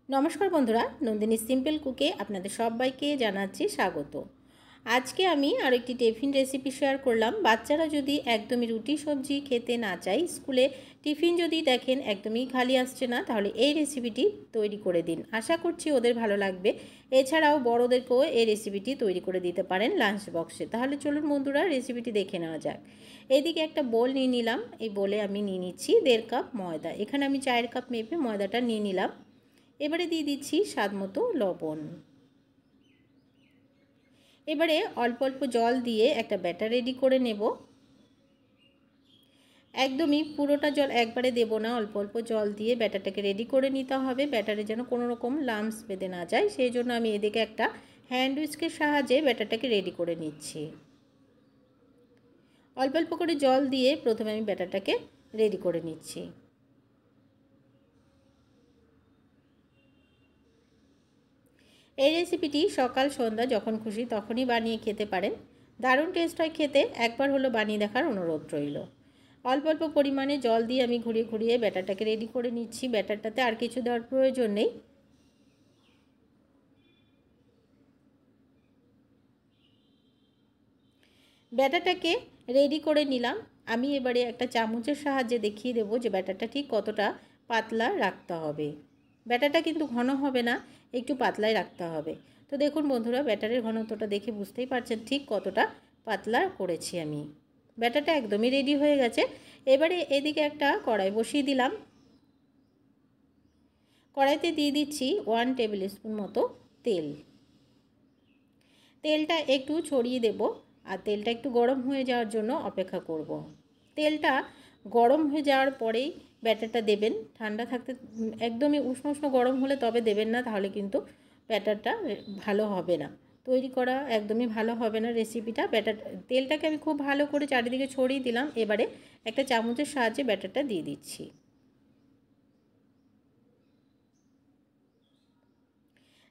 নমস্কার বন্ধুরা, নন্দিনী সিম্পল কুকে আপনাদের সবাইকে জানাচ্ছি স্বাগত। আজকে আমি আরেকটি টিফিন রেসিপি শেয়ার করলাম। বাচ্চারা যদি একদমই রুটি সবজি খেতে না চায়, স্কুলে টিফিন যদি দেখেন একদমই খালি আসছে না, তাহলে এই রেসিপিটি তৈরি করে দিন। আশা করছি ওদের ভালো লাগবে। এছাড়াও বড়োদেরকেও এই রেসিপিটি তৈরি করে দিতে পারেন লাঞ্চ বক্সে। তাহলে চলুন বন্ধুরা, রেসিপিটি দেখে নেওয়া যাক। এইদিকে একটা বোল নিয়ে নিলাম। এই বোলে আমি নিয়ে নিচ্ছি 1.5 কাপ ময়দা। এখানে আমি 4 কাপ মেপে ময়দাটা নিয়ে নিলাম। এবারে দিয়ে দিচ্ছি স্বাদ মতো লবণ। এবারে অল্প অল্প জল দিয়ে একটা ব্যাটার রেডি করে নেব। একদমই পুরোটা জল একবারে দেব না, অল্প অল্প জল দিয়ে ব্যাটারটাকে রেডি করে নিতে হবে। ব্যাটারে যেন কোনো রকম লাম্পস বেঁধে না যায়, সেই জন্য আমি এদিকে একটা হ্যান্ড উইস্কের সাহায্যে ব্যাটারটাকে রেডি করে নিচ্ছি। অল্প অল্প করে জল দিয়ে প্রথমে আমি ব্যাটারটাকে রেডি করে নিচ্ছি। এই রেসিপিটি সকাল সন্ধ্যা যখন খুশি তখনই বানিয়ে খেতে পারেন। দারুণ টেস্ট হয় খেতে, একবার হলো বানিয়ে দেখার অনুরোধ রইল। অল্প অল্প পরিমাণে জল দিয়ে আমি ঘুরিয়ে ঘুরিয়ে ব্যাটারটাকে রেডি করে নিচ্ছি। ব্যাটারটাতে আর কিছু দেওয়ার প্রয়োজন নেই। ব্যাটারটাকে রেডি করে নিলাম। আমি এবারে একটা চামচের সাহায্যে দেখিয়ে দেবো যে ব্যাটারটা ঠিক কতটা পাতলা রাখতে হবে। ব্যাটারটা কিন্তু ঘন হবে না, একটু পাতলাই রাখতে হবে। তো দেখুন বন্ধুরা, ব্যাটারের ঘনত্বটা দেখে বুঝতেই পারছেন ঠিক কতটা পাতলা করেছি আমি। ব্যাটারটা একদমই রেডি হয়ে গেছে। এবারে এদিকে একটা কড়াই বসিয়ে দিলাম। কড়াইতে দিয়ে দিচ্ছি 1 টেবিল স্পুন মতো তেল। তেলটা একটু ছড়িয়ে দেব আর তেলটা একটু গরম হয়ে যাওয়ার জন্য অপেক্ষা করব। তেলটা গরম হয়ে যাওয়ার পরেই ব্যাটারটা দেবেন। ঠান্ডা থাকতে একদমই উষ্ণ উষ্ণ গরম হলে তবে দেবেন না, তাহলে কিন্তু ব্যাটারটা ভালো হবে না, তৈরি করা একদমই ভালো হবে না রেসিপিটা। তেলটাকে আমি খুব ভালো করে চারিদিকে ছড়িয়ে দিলাম। এবারে একটা চামচের সাহায্যে ব্যাটারটা দিয়ে দিচ্ছি।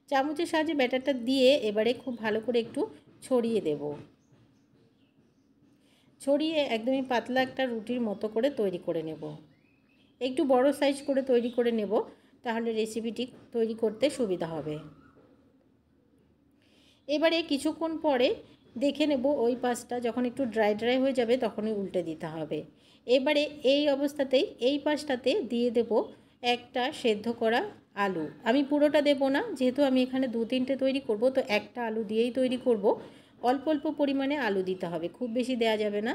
চামচের সাহায্যে ব্যাটারটা দিয়ে এবারে খুব ভালো করে একটু ছড়িয়ে দেব। ছড়িয়ে একদমই পাতলা একটা রুটির মতো করে তৈরি করে নেব। একটু বড় সাইজ করে তৈরি করে নেব, তাহলে রেসিপিটি তৈরি করতে সুবিধা হবে। এবারে কিছুক্ষণ পরে দেখে নেব ওই পাশটা যখন একটু ড্রাই ড্রাই হয়ে যাবে তখনই উল্টে দিতে হবে। এবারে এই অবস্থাতেই এই পাশটাতে দিয়ে দেব একটা সেদ্ধ করা আলু। আমি পুরোটা দেব না, যেহেতু আমি এখানে 2-3টে তৈরি করব, তো একটা আলু দিয়েই তৈরি করব। অল্প অল্প পরিমাণে আলু দিতে হবে, খুব বেশি দেওয়া যাবে না।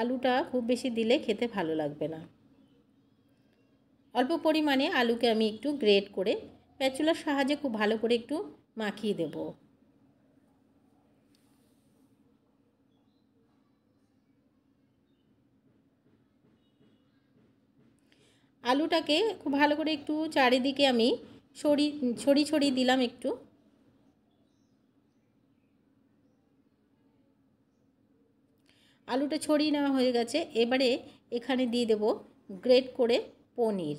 আলুটা খুব বেশি দিলে খেতে ভালো লাগবে না। অল্প পরিমাণে আলুকে আমি একটু গ্রেট করে স্প্যাচুলার সাহায্যে খুব ভালো করে একটু মাখিয়ে দেব। আলুটাকে খুব ভালো করে একটু চারিদিকে আমি ছড়িয়ে দিলাম একটু। আলুটা ছড়িয়ে নেওয়া হয়ে গেছে। এবারে এখানে দিয়ে দেব গ্রেট করে পনির।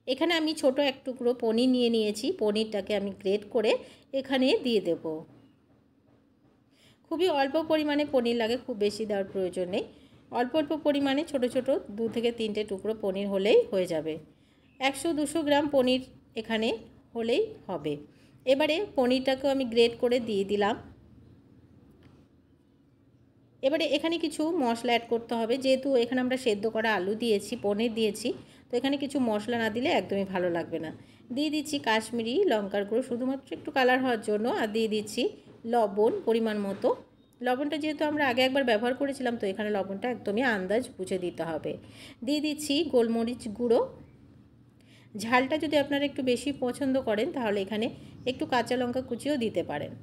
এখানে আমি ছোট এক টুকরো পনির নিয়ে নিয়েছি। পনিরটাকে আমি গ্রেট করে এখানে দিয়ে দেব। খুবই অল্প পরিমাণে পনির লাগে, খুব বেশি দেওয়ার প্রয়োজন নেই। অল্প অল্প পরিমাণে ছোট ছোট 2 থেকে 3টে টুকরো পনির হলেই হয়ে যাবে। 100-200 গ্রাম পনির এখানে হলেই হবে। এবারে পনিরটাকেও আমি গ্রেট করে দিয়ে দিলাম। এবারে এখানে কিছু মশলা অ্যাড করতে হবে, যেহেতু এখানে আমরা সেদ্ধ করা আলু দিয়েছি, পনির দিয়েছি, তো এখানে কিছু মশলা না দিলে একদমই ভালো লাগবে না। দিয়ে দিচ্ছি কাশ্মীরি লঙ্কার গুঁড়ো শুধুমাত্র একটু কালার হওয়ার জন্য, আর দিয়ে দিচ্ছি লবণ পরিমাণ মতো। লবণটা যেহেতু আমরা আগে একবার ব্যবহার করেছিলাম, তো এখানে লবণটা একদমই আন্দাজ বুঝে দিতে হবে। দিয়ে দিচ্ছি গোলমরিচ গুঁড়ো। ঝালটা যদি আপনারা একটু বেশি পছন্দ করেন তাহলে এখানে একটু কাঁচা লঙ্কা কুচিও দিতে পারেন।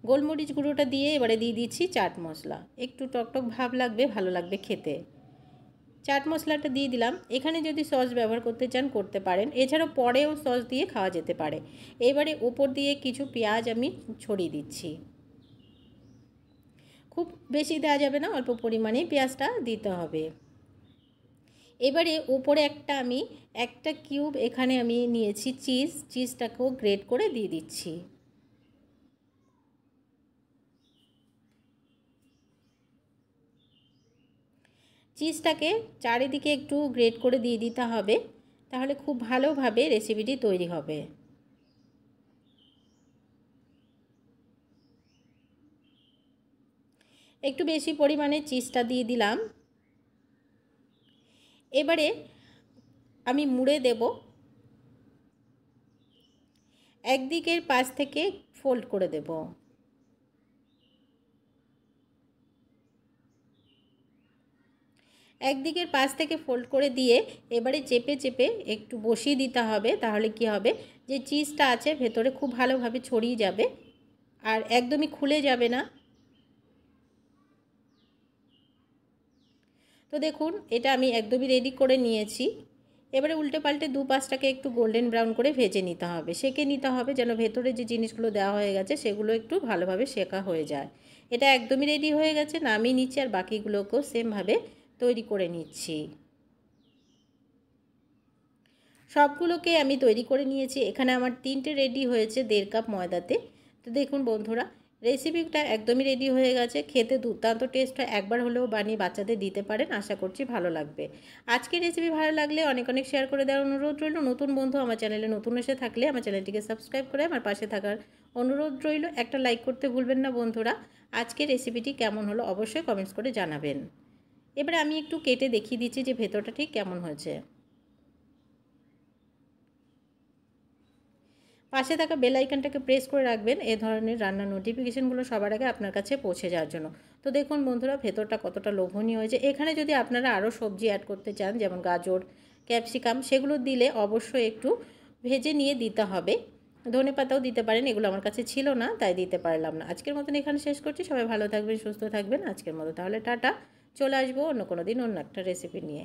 গোলমরিচ গুঁড়োটা দিয়ে এবারে দিয়ে দিচ্ছি চাট মশলা। একটু টকটক ভাব লাগবে, ভালো লাগবে খেতে। চাট মশলাটা দিয়ে দিলাম। এখানে যদি সস ব্যবহার করতে চান করতে পারেন, এছাড়াও পরেও সস দিয়ে খাওয়া যেতে পারে। এবারে উপর দিয়ে কিছু পেঁয়াজ আমি ছড়িয়ে দিচ্ছি। খুব বেশি দেওয়া যাবে না, অল্প পরিমাণেই পেঁয়াজটা দিতে হবে। এবারে উপরে আমি একটা কিউব এখানে আমি নিয়েছি চিজটাকেও গ্রেট করে দিয়ে দিচ্ছি। চিজটাকে চারিদিকে একটু গ্রেট করে দিয়ে দিতে হবে, তাহলে খুব ভালোভাবে রেসিপিটি তৈরি হবে। একটু বেশি পরিমাণে চিজটা দিয়ে দিলাম। এবারে আমি মুড়ে দেব। একদিকের পাশ থেকে ফোল্ড করে দেব। একদিকের পাশ থেকে ফোল্ড করে দিয়ে এবারে চেপে চেপে একটু বসিয়ে দিতে হবে। তাহলে কি হবে, যে চিজটা আছে ভেতরে খুব ভালোভাবে ছড়িয়ে যাবে আর একদমই খুলে যাবে না। তো দেখুন, এটা আমি একদমই রেডি করে নিয়েছি। এবারে উল্টে পাল্টে দুপাশটাকে একটু গোল্ডেন ব্রাউন করে ভেজে নিতে হবে, সেঁকে নিতে হবে, যেন ভেতরে যে জিনিসগুলো দেওয়া হয়ে গেছে সেগুলো একটু ভালোভাবে সেঁকা হয়ে যায়। এটা একদমই রেডি হয়ে গেছে, নামিয়ে নিচ্ছি আর বাকিগুলোকেও সেমভাবে তৈরি করে নিচ্ছি। সবগুলোকে আমি তৈরি করে নিয়েছি। এখানে আমার 3টে রেডি হয়েছে 1.5 কাপ ময়দাতে। তো দেখুন বন্ধুরা, রেসিপিটা একদমই রেডি হয়ে গেছে। খেতে দুর্দান্ত টেস্ট হয়। একবার হলেও বানিয়ে বাচ্চাদের দিতে পারেন, আশা করছি ভালো লাগবে। আজকের রেসিপি ভালো লাগলে অনেক অনেক শেয়ার করে দেওয়ার অনুরোধ রইল। নতুন বন্ধু আমার চ্যানেলে নতুন এসে থাকলে আমার চ্যানেলটিকে সাবস্ক্রাইব করে আমার পাশে থাকার অনুরোধ রইল। একটা লাইক করতে ভুলবেন না বন্ধুরা। আজকের রেসিপিটি কেমন হলো অবশ্যই কমেন্টস করে জানাবেন। এবারে আমি একটু কেটে দেখিয়ে দিচ্ছি যে ভেতরটা ঠিক কেমন হয়েছে। পাশে থাকা বেল আইকনটাকে প্রেস করে রাখবেন এ ধরনের রান্নার নোটিফিকেশনগুলো সবার আগে আপনার কাছে পৌঁছে যাওয়ার জন্য। তো দেখুন বন্ধুরা, ভেতরটা কতটা লোভনীয় হয়েছে। এখানে যদি আপনারা আরও সবজি অ্যাড করতে চান, যেমন গাজর, ক্যাপসিকাম, সেগুলো দিলে অবশ্যই একটু ভেজে নিয়ে দিতে হবে। ধনেপাতাও দিতে পারেন, এগুলো আমার কাছে ছিল না তাই দিতে পারলাম না। আজকের মতন এখানে শেষ করছি। সবাই ভালো থাকবেন, সুস্থ থাকবেন। আজকের মতো তাহলে টাটা। চলে আসবো অন্য কোনো দিন অন্য একটা রেসিপি নিয়ে।